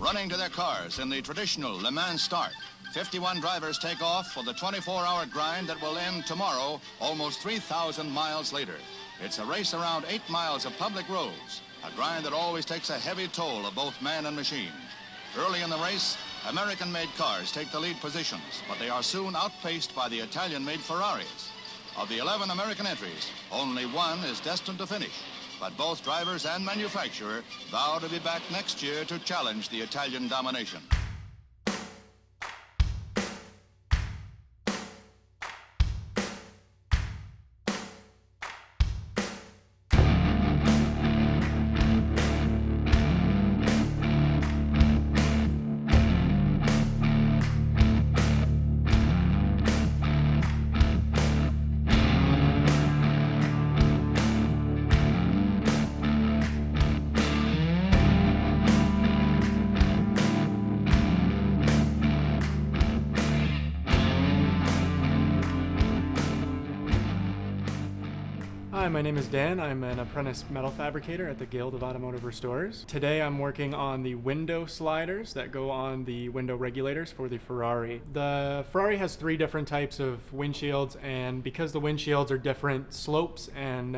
running to their cars in the traditional Le Mans start. 51 drivers take off for the 24-hour grind that will end tomorrow, almost 3,000 miles later. It's a race around 8 miles of public roads, a grind that always takes a heavy toll of both man and machine. Early in the race, American-made cars take the lead positions, but they are soon outpaced by the Italian-made Ferraris. Of the 11 American entries, only one is destined to finish. But both drivers and manufacturer vow to be back next year to challenge the Italian domination. Hi, my name is Dan. I'm an apprentice metal fabricator at the Guild of Automotive Restorers. Today I'm working on the window sliders that go on the window regulators for the Ferrari. The Ferrari has 3 different types of windshields, and because the windshields are different slopes and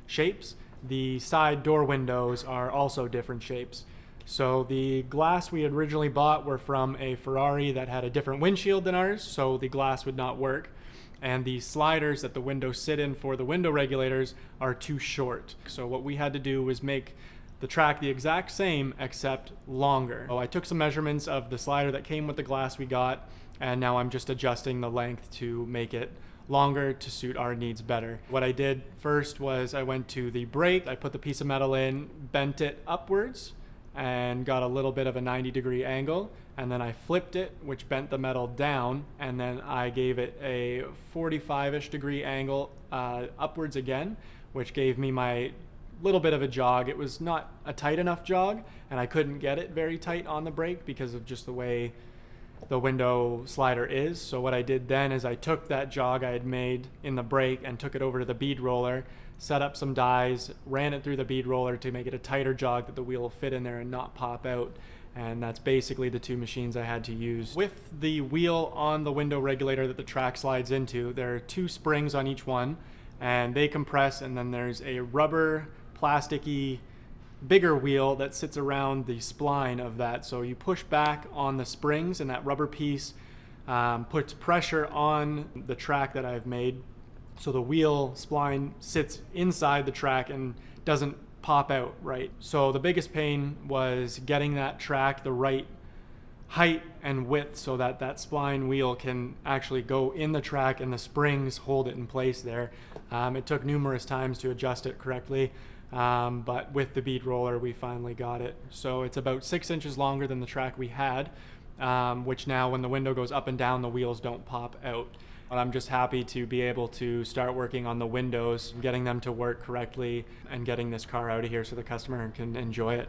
shapes, the side door windows are also different shapes. So the glass we had originally bought were from a Ferrari that had a different windshield than ours, so the glass would not work. And the sliders that the windows sit in for the window regulators are too short. So what we had to do was make the track the exact same except longer. So I took some measurements of the slider that came with the glass we got, and now I'm just adjusting the length to make it longer to suit our needs better. What I did first was I went to the brake, I put the piece of metal in, bent it upwards, and got a little bit of a 90-degree angle, and then I flipped it, which bent the metal down, and then I gave it a 45-ish degree angle upwards again, which gave me my little bit of a jog. It was not a tight enough jog, and I couldn't get it very tight on the brake because of just the way the window slider is. So what I did then is I took that jog I had made in the brake and took it over to the bead roller, set up some dies, ran it through the bead roller to make it a tighter jog that the wheel will fit in there and not pop out. And that's basically the 2 machines I had to use. With the wheel on the window regulator that the track slides into, there are 2 springs on each one, and they compress, and then there's a rubber, plasticky, bigger wheel that sits around the spline of that. So you push back on the springs, and that rubber piece puts pressure on the track that I've made, so the wheel spline sits inside the track and doesn't pop out, right? So the biggest pain was getting that track the right height and width so that that spline wheel can actually go in the track and the springs hold it in place there. It took numerous times to adjust it correctly, but with the bead roller we finally got it. So it's about 6 inches longer than the track we had, which now when the window goes up and down the wheels don't pop out. But I'm just happy to be able to start working on the windows, getting them to work correctly, and getting this car out of here so the customer can enjoy it.